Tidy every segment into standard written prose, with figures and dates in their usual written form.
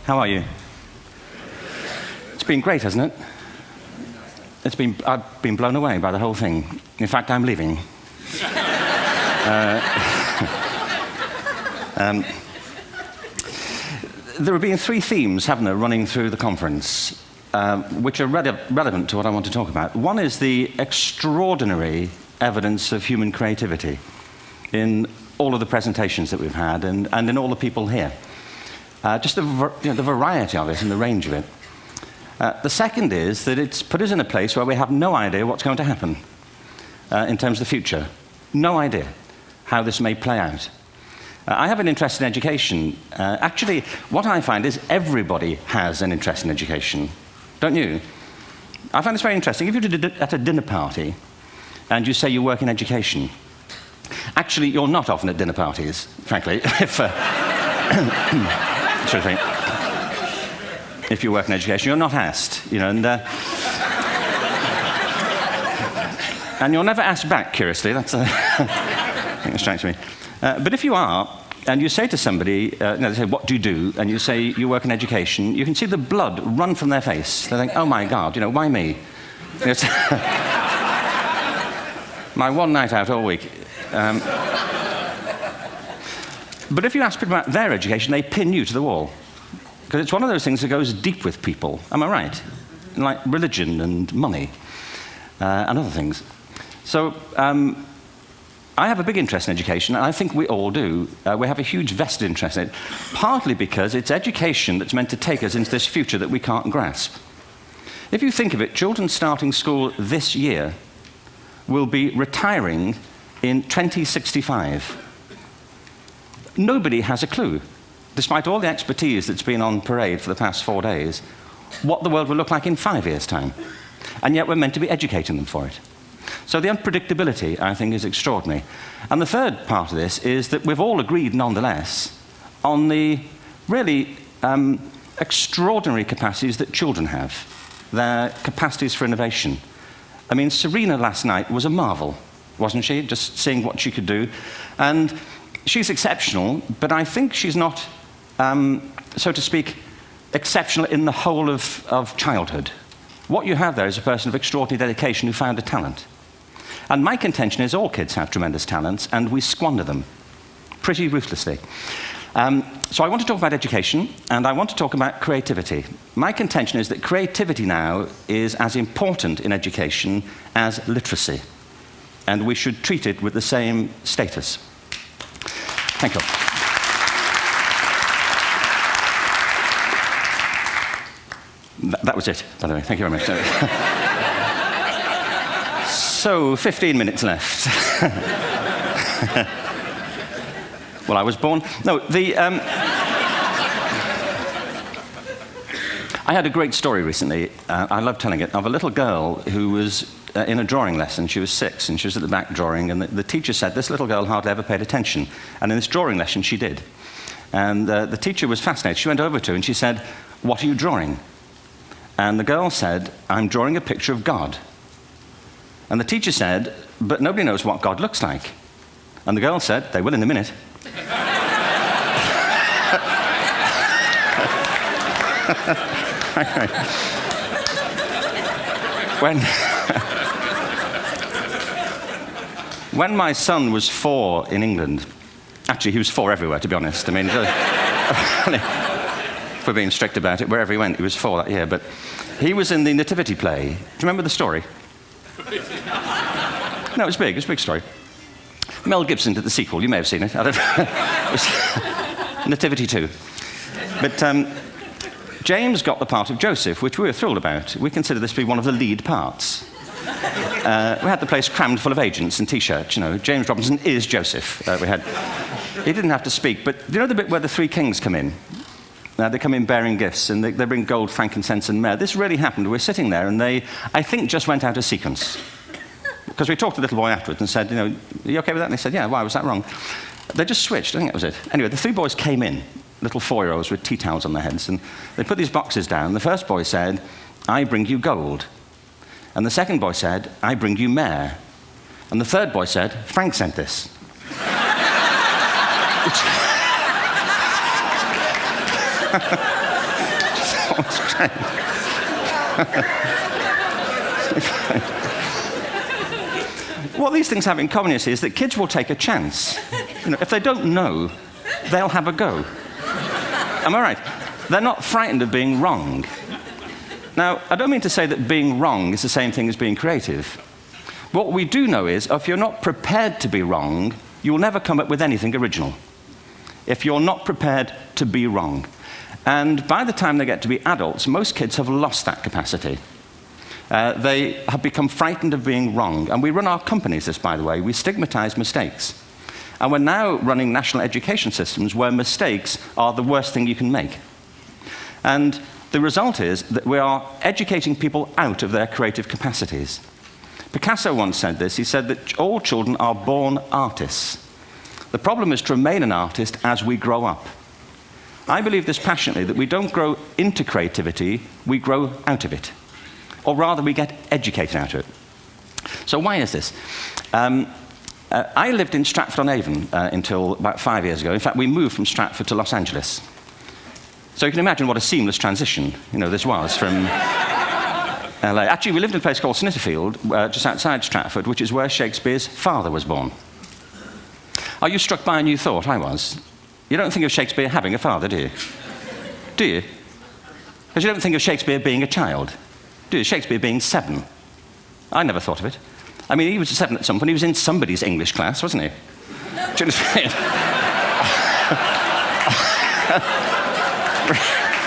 How are you? It's been great, hasn't it? I've been blown away by the whole thing. In fact, I'm leaving. There have been three themes, haven't there, running through the conference, which are relevant to what I want to talk about. One is the extraordinary evidence of human creativity in all of the presentations that we've had and in all the people here. Just the variety of it and the range of it. The second is that it's put us in a place where we have no idea what's going to happen in terms of the future. No idea how this may play out. I have an interest in education. Actually, what I find is everybody has an interest in education. Don't you? I find this very interesting. If you're at a dinner party and you say you work in education, actually, you're not often at dinner parties, frankly. If you work in education, you're not asked, and you're never asked back, curiously. That's I think it strikes me. But if you are, and you say to somebody, they say, what do you do? And you say, you work in education, you can see the blood run from their face. They think, oh my God, why me? It's my one night out all week. But if you ask people about their education, they pin you to the wall. Because it's one of those things that goes deep with people. Am I right? Like religion and money and other things. So I have a big interest in education, and I think we all do. We have a huge vested interest in it, partly because it's education that's meant to take us into this future that we can't grasp. If you think of it, children starting school this year will be retiring in 2065. Nobody has a clue, despite all the expertise that's been on parade for the past 4 days, what the world will look like in 5 years' time. And yet we're meant to be educating them for it. So the unpredictability, I think, is extraordinary. And the third part of this is that we've all agreed, nonetheless, on the really extraordinary capacities that children have, their capacities for innovation. I mean, Serena last night was a marvel, wasn't she? Just seeing what she could do. And she's exceptional, but I think she's not, so to speak, exceptional in the whole of childhood. What you have there is a person of extraordinary dedication who found a talent. And my contention is all kids have tremendous talents, and we squander them pretty ruthlessly. So I want to talk about education, and I want to talk about creativity. My contention is that creativity now is as important in education as literacy, and we should treat it with the same status. Thank you. That was it, by the way. Thank you very much. So, 15 minutes left. Well, I was born... No, I had a great story recently, I love telling it, of a little girl who was in a drawing lesson. She was 6, and she was at the back drawing, and the teacher said this little girl hardly ever paid attention. And in this drawing lesson, she did. And the teacher was fascinated. She went over to her and she said, "What are you drawing?" And the girl said, "I'm drawing a picture of God." And the teacher said, "But nobody knows what God looks like." And the girl said, "They will in a minute." When my son was 4 in England, actually he was 4 everywhere, to be honest. I mean, if we're being strict about it, wherever he went, he was 4 that year. But he was in the Nativity play. Do you remember the story? No, it was big. It was a big story. Mel Gibson did the sequel. You may have seen it. I don't know. It was Nativity 2. But James got the part of Joseph, which we were thrilled about. We consider this to be one of the lead parts. We had the place crammed full of agents and T-shirts. James Robinson is Joseph. He didn't have to speak, but you know the bit where the 3 kings come in? They come in bearing gifts, and they bring gold, frankincense, and myrrh. This really happened. We're sitting there, and they, I think, just went out of sequence. Because we talked to the little boy afterwards and said, "Are you okay with that?" And they said, "Yeah, why was that wrong?" They just switched. I think that was it. Anyway, the 3 boys came in, little 4-year-olds with tea towels on their heads, and they put these boxes down. The first boy said, "I bring you gold." And the second boy said, "I bring you myrrh." And the third boy said, "Frank sent this." What these things have in common, you see, is that kids will take a chance. If they don't know, they'll have a go. Am I right? They're not frightened of being wrong. Now, I don't mean to say that being wrong is the same thing as being creative. What we do know is, if you're not prepared to be wrong, you will never come up with anything original. If you're not prepared to be wrong. And by the time they get to be adults, most kids have lost that capacity. They have become frightened of being wrong. And we run our companies this, by the way. We stigmatize mistakes. And we're now running national education systems where mistakes are the worst thing you can make. And the result is that we are educating people out of their creative capacities. Picasso once said this. He said that all children are born artists. The problem is to remain an artist as we grow up. I believe this passionately, that we don't grow into creativity, we grow out of it. Or rather, we get educated out of it. So why is this? I lived in Stratford-on-Avon until about 5 years ago. In fact, we moved from Stratford to Los Angeles. So you can imagine what a seamless transition this was from LA. Actually, we lived in a place called Snitterfield, just outside Stratford, which is where Shakespeare's father was born. Are you struck by a new thought? I was. You don't think of Shakespeare having a father, do you? Do you? Because you don't think of Shakespeare being a child, do you? Shakespeare being 7. I never thought of it. I mean, he was 7 at some point. He was in somebody's English class, wasn't he? Do you understand?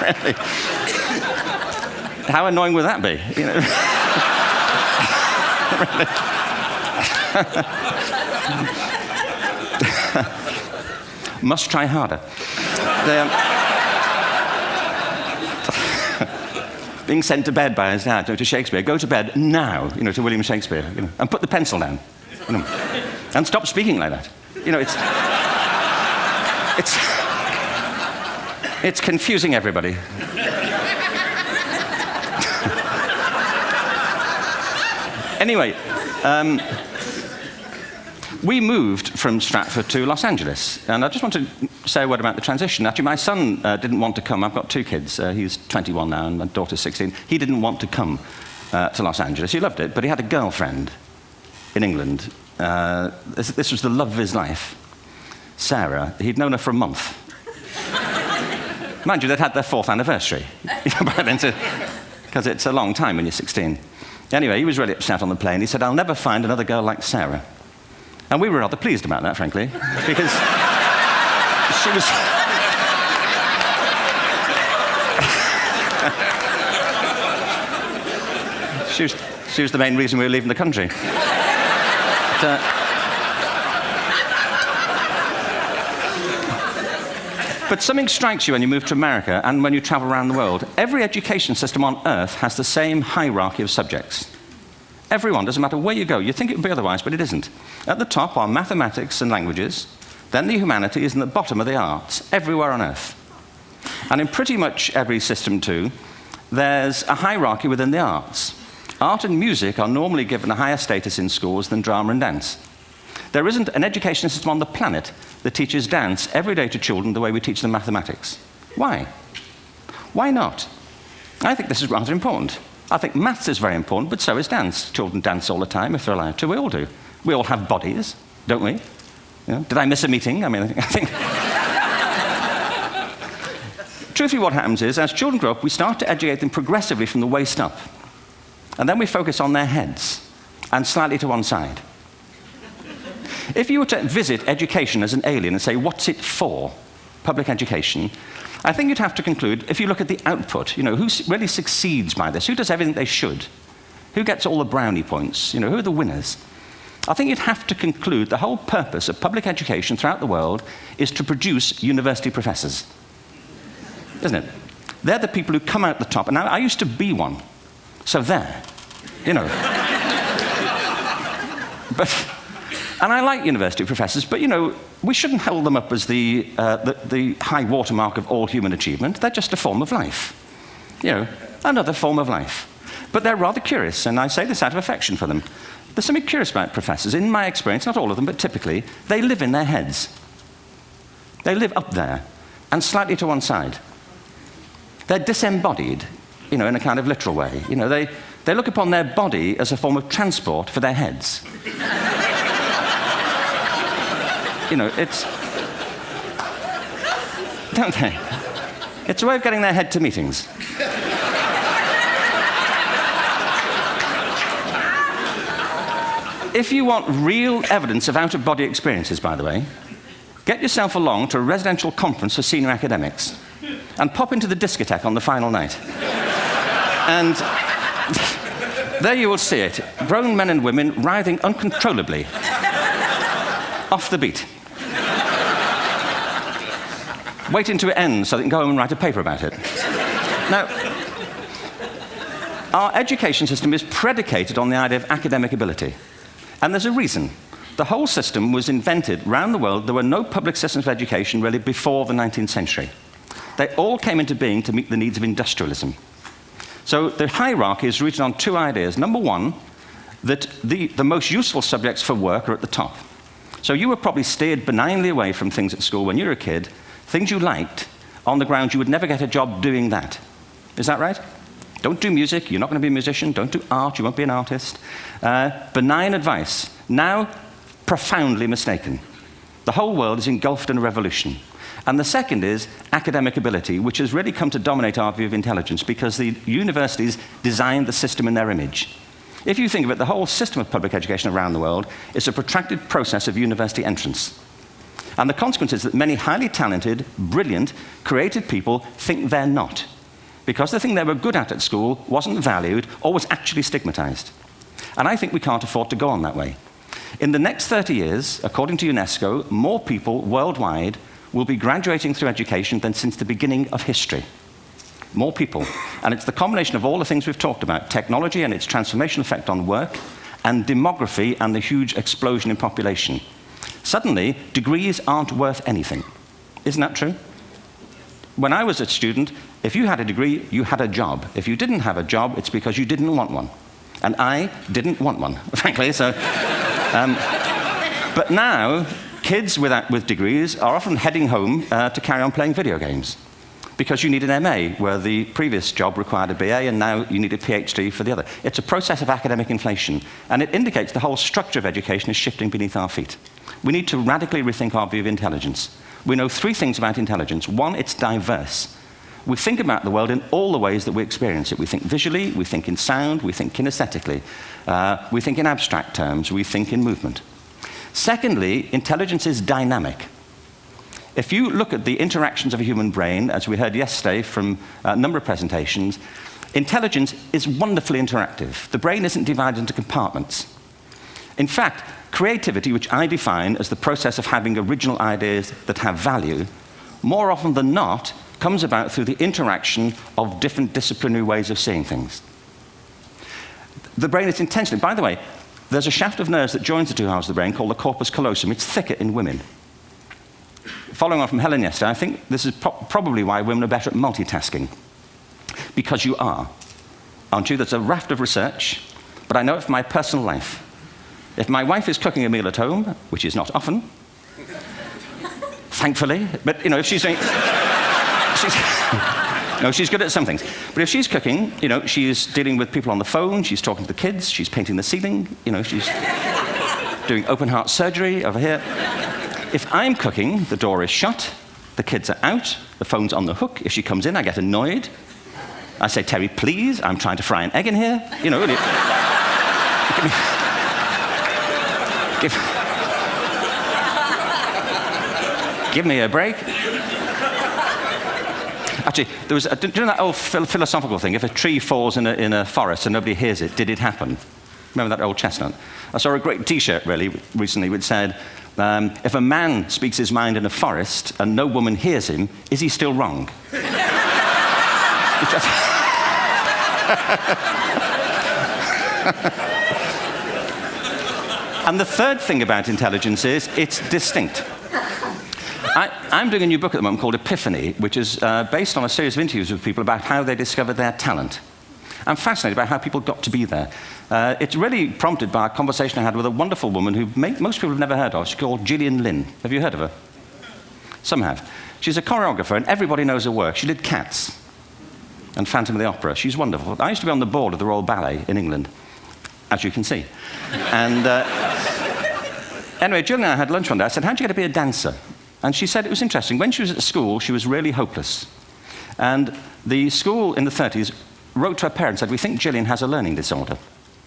Really? How annoying would that be? Must try harder. Being sent to bed by his dad, to Shakespeare. Go to bed now, to William Shakespeare, and put the pencil down, and stop speaking like that. It's confusing everybody. Anyway, we moved from Stratford to Los Angeles, and I just want to say a word about the transition. Actually, my son didn't want to come. I've got 2 kids. He's 21 now, and my daughter's 16. He didn't want to come to Los Angeles. He loved it, but he had a girlfriend in England. This was the love of his life, Sarah. He'd known her for a month. Mind you, they'd had their 4th anniversary by then, because it's a long time when you're 16. Anyway, he was really upset on the plane. He said, "I'll never find another girl like Sarah." And we were rather pleased about that, frankly, because she was... she was the main reason we were leaving the country. But something strikes you when you move to America and when you travel around the world. Every education system on Earth has the same hierarchy of subjects. Everyone, doesn't matter where you go. You think it would be otherwise, but it isn't. At the top are mathematics and languages, then the humanities, and at the bottom are the arts, everywhere on Earth. And in pretty much every system, too, there's a hierarchy within the arts. Art and music are normally given a higher status in schools than drama and dance. There isn't an education system on the planet that teaches dance every day to children the way we teach them mathematics. Why? Why not? I think this is rather important. I think maths is very important, but so is dance. Children dance all the time if they're allowed to. We all do. We all have bodies, don't we? Did I miss a meeting? I mean, I think... Truthfully, what happens is, as children grow up, we start to educate them progressively from the waist up. And then we focus on their heads, and slightly to one side. If you were to visit education as an alien and say, what's it for, public education, I think you'd have to conclude, if you look at the output, who really succeeds by this, who does everything they should, who gets all the brownie points, who are the winners, I think you'd have to conclude the whole purpose of public education throughout the world is to produce university professors, isn't it? They're the people who come out the top, and I used to be one, so there, And I like university professors, but, we shouldn't hold them up as the high watermark of all human achievement. They're just a form of life. Another form of life. But they're rather curious, and I say this out of affection for them. There's something curious about professors. In my experience, not all of them, but typically, they live in their heads. They live up there, and slightly to one side. They're disembodied. in a kind of literal way. They look upon their body as a form of transport for their heads. It's... Don't they? It's a way of getting their head to meetings. If you want real evidence of out-of-body experiences, by the way, get yourself along to a residential conference for senior academics and pop into the discotheque on the final night. And there you will see it, grown men and women writhing uncontrollably off the beat, waiting to end so they can go home and write a paper about it. Now, our education system is predicated on the idea of academic ability. And there's a reason. The whole system was invented around the world. There were no public systems of education really before the 19th century. They all came into being to meet the needs of industrialism. So the hierarchy is rooted on two ideas. Number one, that the most useful subjects for work are at the top. So you were probably steered benignly away from things at school when you were a kid, things you liked, on the grounds you would never get a job doing that. Is that right? Don't do music, you're not going to be a musician. Don't do art, you won't be an artist. Benign advice, now profoundly mistaken. The whole world is engulfed in a revolution. And the second is academic ability, which has really come to dominate our view of intelligence because the universities designed the system in their image. If you think of it, the whole system of public education around the world is a protracted process of university entrance. And the consequence is that many highly talented, brilliant, creative people think they're not, because the thing they were good at school wasn't valued or was actually stigmatized. And I think we can't afford to go on that way. In the next 30 years, according to UNESCO, more people worldwide will be graduating through education than since the beginning of history. More people. And it's the combination of all the things we've talked about, technology and its transformational effect on work, and demography and the huge explosion in population. Suddenly, degrees aren't worth anything. Isn't that true? When I was a student, if you had a degree, you had a job. If you didn't have a job, it's because you didn't want one. And I didn't want one, frankly. So, but now, kids with degrees are often heading home to carry on playing video games because you need an MA, where the previous job required a BA, and now you need a PhD for the other. It's a process of academic inflation, and it indicates the whole structure of education is shifting beneath our feet. We need to radically rethink our view of intelligence. We know three things about intelligence. One, it's diverse. We think about the world in all the ways that we experience it. We think visually, we think in sound, we think kinesthetically, we think in abstract terms, we think in movement. Secondly, intelligence is dynamic. If you look at the interactions of a human brain, as we heard yesterday from a number of presentations, intelligence is wonderfully interactive. The brain isn't divided into compartments. In fact, creativity, which I define as the process of having original ideas that have value, more often than not, comes about through the interaction of different disciplinary ways of seeing things. The brain is intentionally, by the way, there's a shaft of nerves that joins the two halves of the brain called the corpus callosum. It's thicker in women. Following on from Helen yesterday, I think this is probably why women are better at multitasking. Because you are, aren't you? There's a raft of research, but I know it from my personal life. If my wife is cooking a meal at home, which is not often, thankfully, but if she's doing... No, she's good at some things. But if she's cooking, she's dealing with people on the phone, she's talking to the kids, she's painting the ceiling, she's doing open heart surgery over here. If I'm cooking, the door is shut, the kids are out, the phone's on the hook. If she comes in, I get annoyed. I say, Terry, please, I'm trying to fry an egg in here. Give me a break. Actually, there was do you know that old philosophical thing? If a tree falls in a forest and nobody hears it, did it happen? Remember that old chestnut? I saw a great T-shirt recently which said, if a man speaks his mind in a forest and no woman hears him, is he still wrong? And the third thing about intelligence is it's distinct. I'm doing a new book at the moment called Epiphany, which is based on a series of interviews with people about how they discovered their talent. I'm fascinated by how people got to be there. It's really prompted by a conversation I had with a wonderful woman who most people have never heard of. She's called Gillian Lynn. Have you heard of her? Some have. She's a choreographer, and everybody knows her work. She did Cats. and Phantom of the Opera. She's wonderful. I used to be on the board of the Royal Ballet in England, as you can see. And anyway, Jill and I had lunch one day. I said, how'd you get to be a dancer? And she said it was interesting. When she was at school, she was really hopeless. And the school in the 30s wrote to her parents and said, we think Gillian has a learning disorder.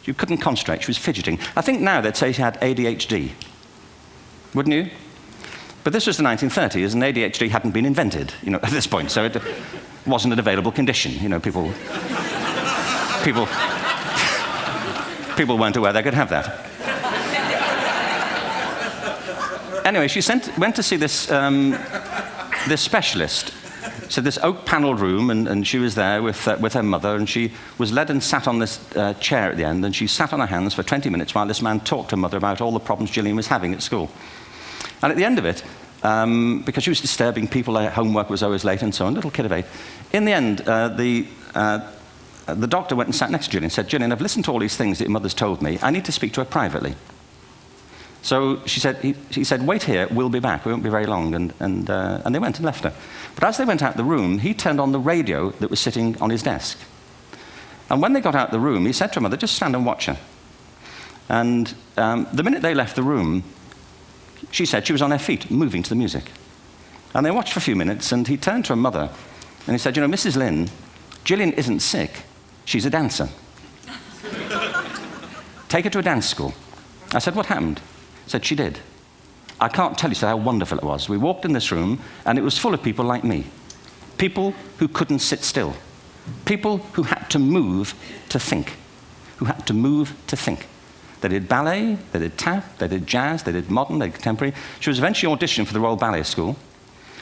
She couldn't concentrate, she was fidgeting. I think now they'd say she had ADHD. Wouldn't you? But this was the 1930s, and ADHD hadn't been invented, at this point, so it wasn't an available condition. People weren't aware they could have that. Anyway, she went to see this specialist. So this oak-panelled room, and she was there with her mother, and she was led and sat on this chair at the end, and she sat on her hands for 20 minutes while this man talked to her mother about all the problems Gillian was having at school. And at the end of it, because she was disturbing people, her homework was always late and so on, little kid of 8, in the end, the doctor went and sat next to Gillian and said, Gillian, I've listened to all these things that your mother's told me. I need to speak to her privately. So he said, wait here, we'll be back. We won't be very long. And they went and left her. But as they went out the room, he turned on the radio that was sitting on his desk. And when they got out the room, he said to her mother, just stand and watch her. And the minute they left the room, she said she was on her feet, moving to the music. And they watched for a few minutes, and he turned to her mother, and he said, Mrs. Lynn, Gillian isn't sick. She's a dancer. Take her to a dance school. I said, what happened? He said, she did. I can't tell you how wonderful it was. We walked in this room, and it was full of people like me. People who couldn't sit still. People who had to move to think. Who had to move to think. They did ballet, they did tap, they did jazz, they did modern, they did contemporary. She was eventually auditioned for the Royal Ballet School.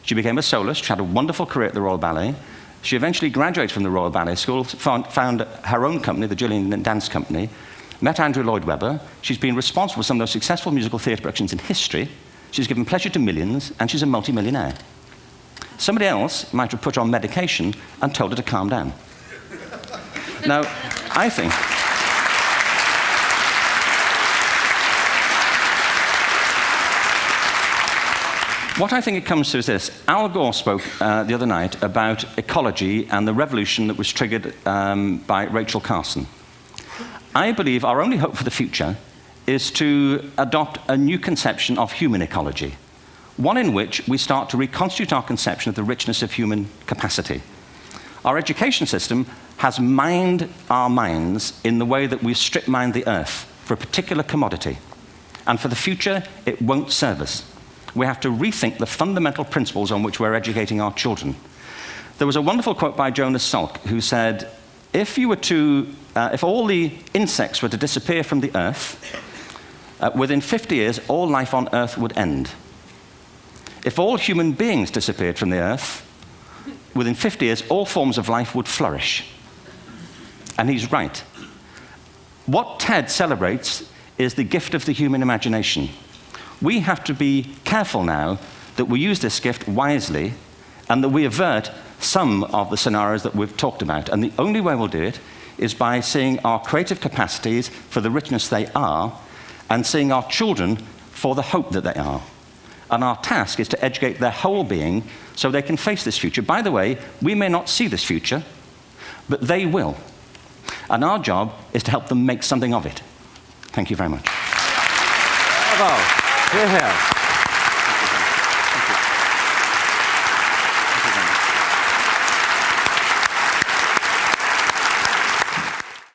She became a soloist. She had a wonderful career at the Royal Ballet. She eventually graduated from the Royal Ballet School, found her own company, the Gillian Dance Company, met Andrew Lloyd Webber. She's been responsible for some of the most successful musical theatre productions in history. She's given pleasure to millions, and she's a multi-millionaire. Somebody else might have put her on medication and told her to calm down. Now, I think... What I think it comes to is this. Al Gore spoke the other night about ecology and the revolution that was triggered by Rachel Carson. I believe our only hope for the future is to adopt a new conception of human ecology, one in which we start to reconstitute our conception of the richness of human capacity. Our education system has mined our minds in the way that we've strip-mined the earth for a particular commodity, and for the future, it won't serve us. We have to rethink the fundamental principles on which we're educating our children. There was a wonderful quote by Jonas Salk, who said, if all the insects were to disappear from the earth, within 50 years, all life on earth would end. If all human beings disappeared from the earth, within 50 years, all forms of life would flourish. And he's right. What TED celebrates is the gift of the human imagination. We have to be careful now that we use this gift wisely and that we avert some of the scenarios that we've talked about. And the only way we'll do it is by seeing our creative capacities for the richness they are and seeing our children for the hope that they are. And our task is to educate their whole being so they can face this future. By the way, we may not see this future, but they will. And our job is to help them make something of it. Thank you very much. Bravo. Here.